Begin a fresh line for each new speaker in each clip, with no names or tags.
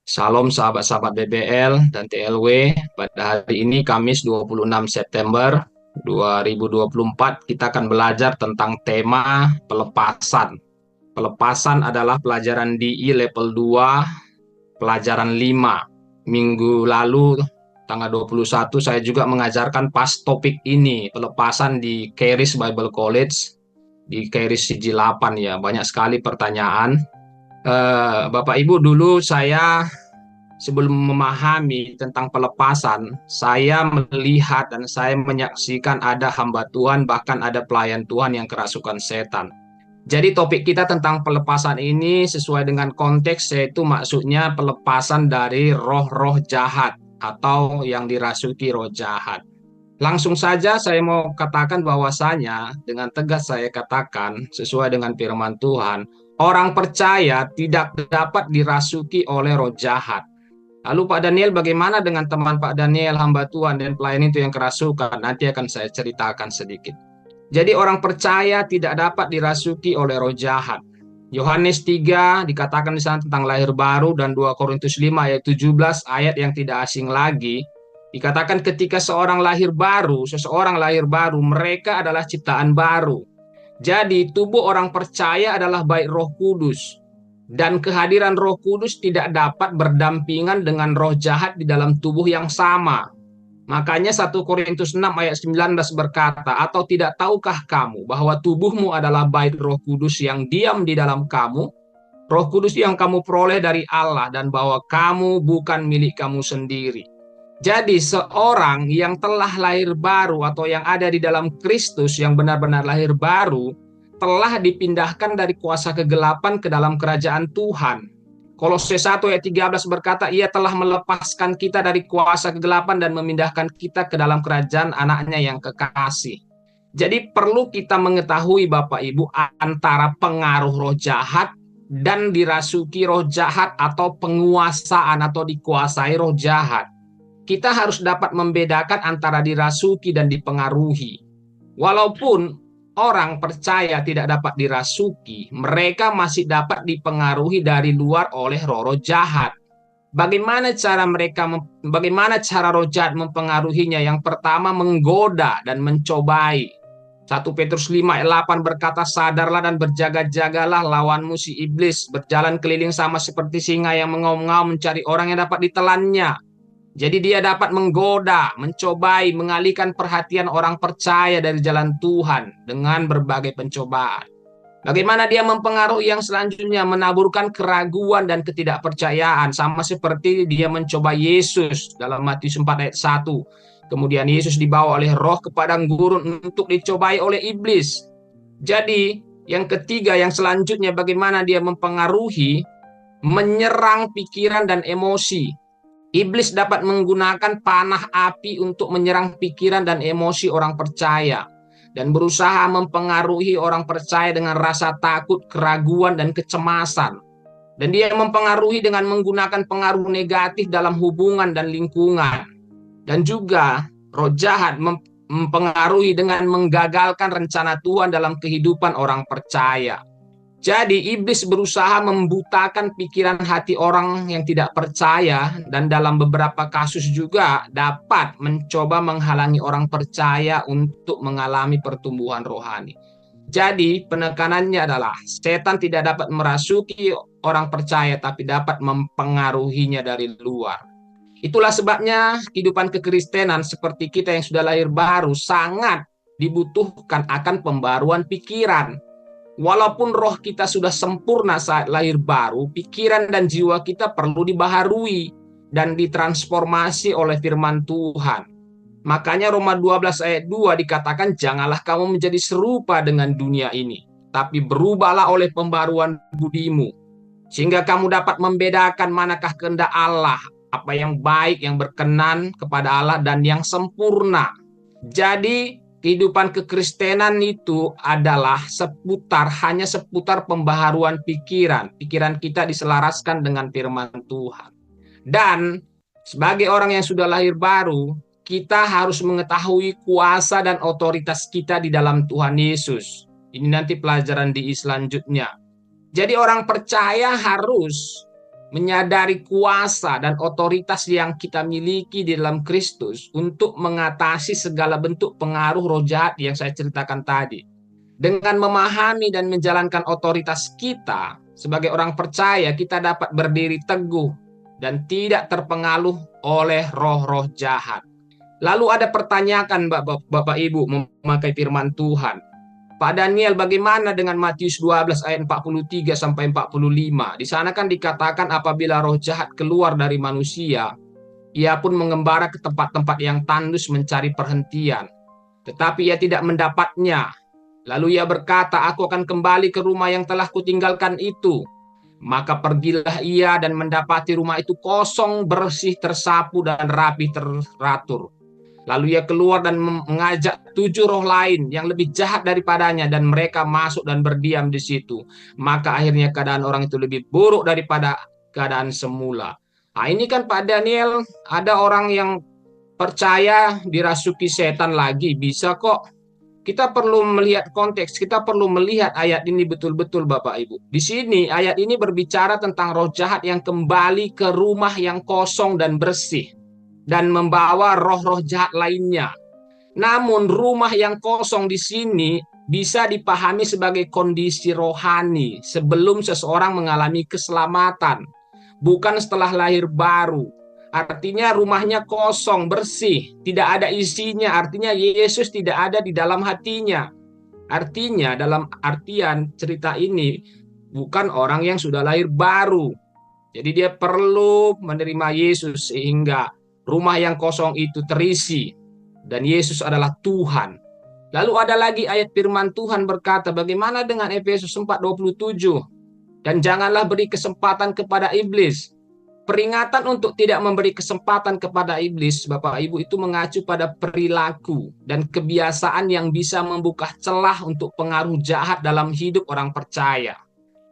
Salam sahabat-sahabat BBL dan TLW. Pada hari ini Kamis 26 September 2024 kita akan belajar tentang tema pelepasan. Pelepasan adalah pelajaran DI level 2, pelajaran 5. Minggu lalu tanggal 21 saya juga mengajarkan pas topik ini, pelepasan di Charis Bible College di Charis CG 8 ya. Banyak sekali pertanyaan. Bapak Ibu, dulu saya sebelum memahami tentang pelepasan, saya melihat dan saya menyaksikan ada hamba Tuhan, bahkan ada pelayan Tuhan yang kerasukan setan. Jadi topik kita tentang pelepasan ini sesuai dengan konteks, yaitu maksudnya pelepasan dari roh-roh jahat atau yang dirasuki roh jahat. Langsung saja saya mau katakan bahwasanya dengan tegas saya katakan sesuai dengan firman Tuhan, orang percaya tidak dapat dirasuki oleh roh jahat. Lalu Pak Daniel, bagaimana dengan teman Pak Daniel, hamba Tuhan dan pelayan itu yang kerasukan? Nanti akan saya ceritakan sedikit. Jadi orang percaya tidak dapat dirasuki oleh roh jahat. Yohanes 3 dikatakan di sana tentang lahir baru, dan 2 Korintus 5 ayat 17 ayat yang tidak asing lagi. Dikatakan ketika seseorang lahir baru, mereka adalah ciptaan baru. Jadi tubuh orang percaya adalah baik Roh Kudus. Dan kehadiran Roh Kudus tidak dapat berdampingan dengan roh jahat di dalam tubuh yang sama. Makanya 1 Korintus 6 ayat 19 berkata, atau tidak tahukah kamu bahwa tubuhmu adalah bait Roh Kudus yang diam di dalam kamu, Roh Kudus yang kamu peroleh dari Allah, dan bahwa kamu bukan milik kamu sendiri. Jadi seorang yang telah lahir baru atau yang ada di dalam Kristus, yang benar-benar lahir baru, telah dipindahkan dari kuasa kegelapan ke dalam kerajaan Tuhan. Kolose 1 ayat 13 berkata, ia telah melepaskan kita dari kuasa kegelapan dan memindahkan kita ke dalam kerajaan anaknya yang kekasih. Jadi perlu kita mengetahui Bapak Ibu antara pengaruh roh jahat dan dirasuki roh jahat atau penguasaan atau dikuasai roh jahat. Kita harus dapat membedakan antara dirasuki dan dipengaruhi. Walaupun orang percaya tidak dapat dirasuki, mereka masih dapat dipengaruhi dari luar oleh roh-roh jahat. Bagaimana cara roh jahat mempengaruhinya? Yang pertama, menggoda dan mencobai. 1 Petrus 5 ayat 8 berkata, sadarlah dan berjaga-jagalah, lawanmu si iblis berjalan keliling sama seperti singa yang mengaum-ngaum mencari orang yang dapat ditelannya. Jadi dia dapat menggoda, mencobai, mengalihkan perhatian orang percaya dari jalan Tuhan dengan berbagai pencobaan. Bagaimana dia mempengaruhi yang selanjutnya? Menaburkan keraguan dan ketidakpercayaan. Sama seperti dia mencoba Yesus dalam Matius 4 ayat 1. Kemudian Yesus dibawa oleh roh ke padang gurun untuk dicobai oleh iblis. Jadi yang ketiga, yang selanjutnya bagaimana dia mempengaruhi? Menyerang pikiran dan emosi. Iblis dapat menggunakan panah api untuk menyerang pikiran dan emosi orang percaya dan berusaha mempengaruhi orang percaya dengan rasa takut, keraguan, dan kecemasan. Dan dia mempengaruhi dengan menggunakan pengaruh negatif dalam hubungan dan lingkungan. Dan juga roh jahat mempengaruhi dengan menggagalkan rencana Tuhan dalam kehidupan orang percaya. Jadi iblis berusaha membutakan pikiran hati orang yang tidak percaya, dan dalam beberapa kasus juga dapat mencoba menghalangi orang percaya untuk mengalami pertumbuhan rohani. Jadi penekanannya adalah setan tidak dapat merasuki orang percaya tapi dapat mempengaruhinya dari luar. Itulah sebabnya kehidupan kekristenan seperti kita yang sudah lahir baru sangat dibutuhkan akan pembaruan pikiran. Walaupun roh kita sudah sempurna saat lahir baru, pikiran dan jiwa kita perlu dibaharui dan ditransformasi oleh firman Tuhan. Makanya Roma 12 ayat 2 dikatakan, janganlah kamu menjadi serupa dengan dunia ini, tapi berubahlah oleh pembaruan budimu, sehingga kamu dapat membedakan manakah kehendak Allah, apa yang baik, yang berkenan kepada Allah, dan yang sempurna. Jadi kehidupan kekristenan itu adalah hanya seputar pembaharuan pikiran. Pikiran kita diselaraskan dengan firman Tuhan. Dan sebagai orang yang sudah lahir baru, kita harus mengetahui kuasa dan otoritas kita di dalam Tuhan Yesus. Ini nanti pelajaran di selanjutnya. Jadi orang percaya harus menyadari kuasa dan otoritas yang kita miliki di dalam Kristus untuk mengatasi segala bentuk pengaruh roh jahat yang saya ceritakan tadi. Dengan memahami dan menjalankan otoritas kita sebagai orang percaya, kita dapat berdiri teguh dan tidak terpengaruh oleh roh-roh jahat. Lalu ada pertanyaan Bapak Ibu memakai firman Tuhan. Pak Daniel, bagaimana dengan Matius 12 ayat 43 sampai 45? Di sana kan dikatakan apabila roh jahat keluar dari manusia, ia pun mengembara ke tempat-tempat yang tandus mencari perhentian. Tetapi ia tidak mendapatnya. Lalu ia berkata, aku akan kembali ke rumah yang telah kutinggalkan itu. Maka pergilah ia dan mendapati rumah itu kosong, bersih, tersapu, dan rapi teratur. Lalu ia keluar dan mengajak 7 roh lain yang lebih jahat daripadanya, dan mereka masuk dan berdiam di situ. Maka akhirnya keadaan orang itu lebih buruk daripada keadaan semula. Nah, ini kan Pak Daniel, ada orang yang percaya dirasuki setan lagi, bisa kok. Kita perlu melihat konteks, kita perlu melihat ayat ini betul-betul Bapak Ibu. Di sini ayat ini berbicara tentang roh jahat yang kembali ke rumah yang kosong dan bersih dan membawa roh-roh jahat lainnya. Namun rumah yang kosong di sini bisa dipahami sebagai kondisi rohani sebelum seseorang mengalami keselamatan, bukan setelah lahir baru. Artinya rumahnya kosong, bersih, tidak ada isinya. Artinya Yesus tidak ada di dalam hatinya. Artinya dalam artian cerita ini bukan orang yang sudah lahir baru. Jadi dia perlu menerima Yesus sehingga rumah yang kosong itu terisi. Dan Yesus adalah Tuhan. Lalu ada lagi ayat firman Tuhan berkata, bagaimana dengan Efesus 4:27? Dan janganlah beri kesempatan kepada iblis. Peringatan untuk tidak memberi kesempatan kepada iblis, Bapak Ibu, itu mengacu pada perilaku dan kebiasaan yang bisa membuka celah untuk pengaruh jahat dalam hidup orang percaya.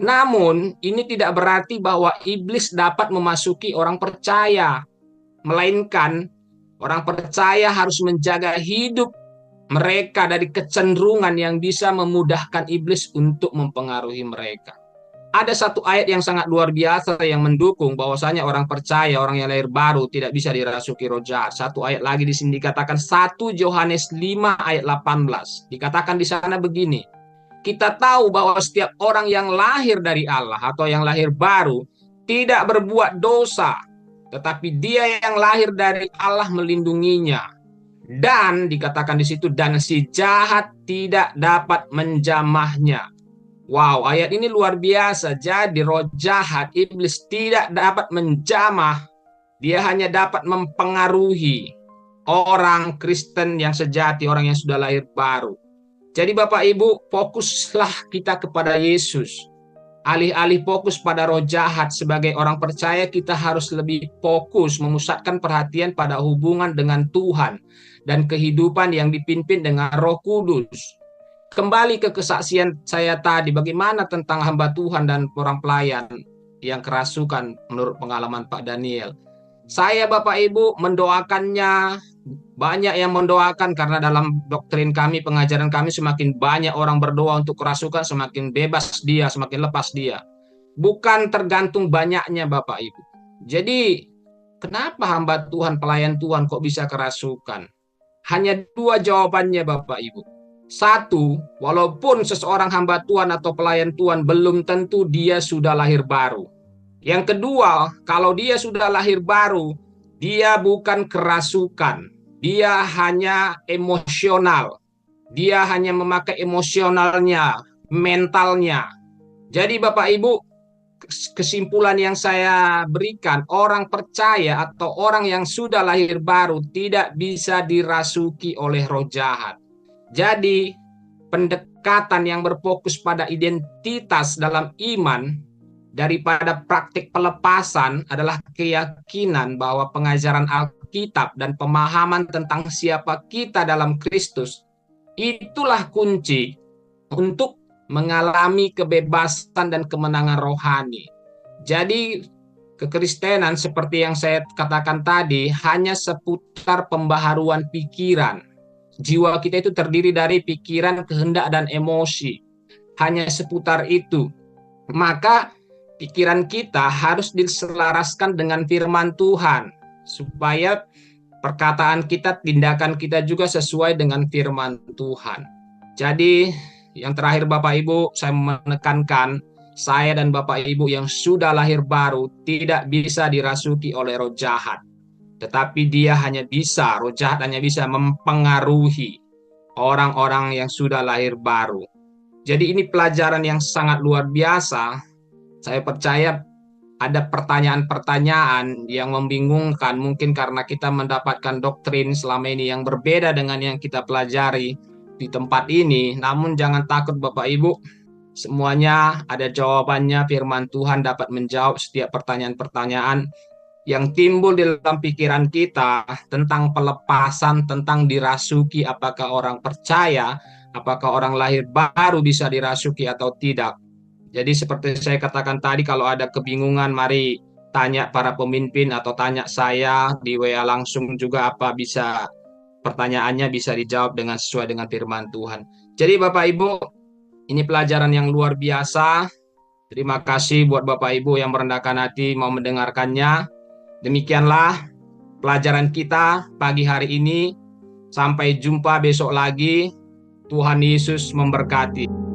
Namun, ini tidak berarti bahwa iblis dapat memasuki orang percaya, melainkan orang percaya harus menjaga hidup mereka dari kecenderungan yang bisa memudahkan iblis untuk mempengaruhi mereka. Ada satu ayat yang sangat luar biasa yang mendukung bahwasanya orang percaya, orang yang lahir baru tidak bisa dirasuki roh jahat. Satu ayat lagi di sini dikatakan 1 Yohanes 5 ayat 18. Dikatakan di sana begini. Kita tahu bahwa setiap orang yang lahir dari Allah atau yang lahir baru tidak berbuat dosa, tetapi dia yang lahir dari Allah melindunginya. Dan dikatakan di situ, dan si jahat tidak dapat menjamahnya. Wow, ayat ini luar biasa. Jadi roh jahat, iblis tidak dapat menjamah. Dia hanya dapat mempengaruhi orang Kristen yang sejati, orang yang sudah lahir baru. Jadi Bapak Ibu, fokuslah kita kepada Yesus. Alih-alih fokus pada roh jahat, sebagai orang percaya kita harus lebih fokus memusatkan perhatian pada hubungan dengan Tuhan dan kehidupan yang dipimpin dengan Roh Kudus. Kembali ke kesaksian saya tadi, bagaimana tentang hamba Tuhan dan orang pelayan yang kerasukan menurut pengalaman Pak Daniel. Saya Bapak Ibu mendoakannya, banyak yang mendoakan karena dalam doktrin kami, pengajaran kami, semakin banyak orang berdoa untuk kerasukan, semakin bebas dia, semakin lepas dia. Bukan tergantung banyaknya Bapak Ibu. Jadi kenapa hamba Tuhan, pelayan Tuhan kok bisa kerasukan? Hanya 2 jawabannya Bapak Ibu. 1, walaupun seseorang hamba Tuhan atau pelayan Tuhan, belum tentu dia sudah lahir baru. Yang kedua, kalau dia sudah lahir baru, dia bukan kerasukan. Dia hanya emosional. Dia hanya memakai emosionalnya, mentalnya. Jadi Bapak Ibu, kesimpulan yang saya berikan, orang percaya atau orang yang sudah lahir baru tidak bisa dirasuki oleh roh jahat. Jadi, pendekatan yang berfokus pada identitas dalam iman daripada praktik pelepasan adalah keyakinan bahwa pengajaran Alkitab dan pemahaman tentang siapa kita dalam Kristus itulah kunci untuk mengalami kebebasan dan kemenangan rohani. Jadi, kekristenan seperti yang saya katakan tadi hanya seputar pembaharuan pikiran. Jiwa kita itu terdiri dari pikiran, kehendak, dan emosi. Hanya seputar itu. Maka pikiran kita harus diselaraskan dengan firman Tuhan, supaya perkataan kita, tindakan kita juga sesuai dengan firman Tuhan. Jadi, yang terakhir Bapak Ibu, saya menekankan, saya dan Bapak Ibu yang sudah lahir baru tidak bisa dirasuki oleh roh jahat. Tetapi roh jahat hanya bisa mempengaruhi orang-orang yang sudah lahir baru. Jadi ini pelajaran yang sangat luar biasa. Saya percaya ada pertanyaan-pertanyaan yang membingungkan, mungkin karena kita mendapatkan doktrin selama ini yang berbeda dengan yang kita pelajari di tempat ini. Namun jangan takut Bapak Ibu, semuanya ada jawabannya. Firman Tuhan dapat menjawab setiap pertanyaan-pertanyaan yang timbul di dalam pikiran kita tentang pelepasan, tentang dirasuki, apakah orang percaya, apakah orang lahir baru bisa dirasuki atau tidak. Jadi seperti saya katakan tadi, kalau ada kebingungan, mari tanya para pemimpin atau tanya saya di WA langsung juga, apa bisa pertanyaannya bisa dijawab dengan sesuai dengan firman Tuhan. Jadi Bapak Ibu, ini pelajaran yang luar biasa. Terima kasih buat Bapak Ibu yang merendahkan hati mau mendengarkannya. Demikianlah pelajaran kita pagi hari ini. Sampai jumpa besok lagi. Tuhan Yesus memberkati.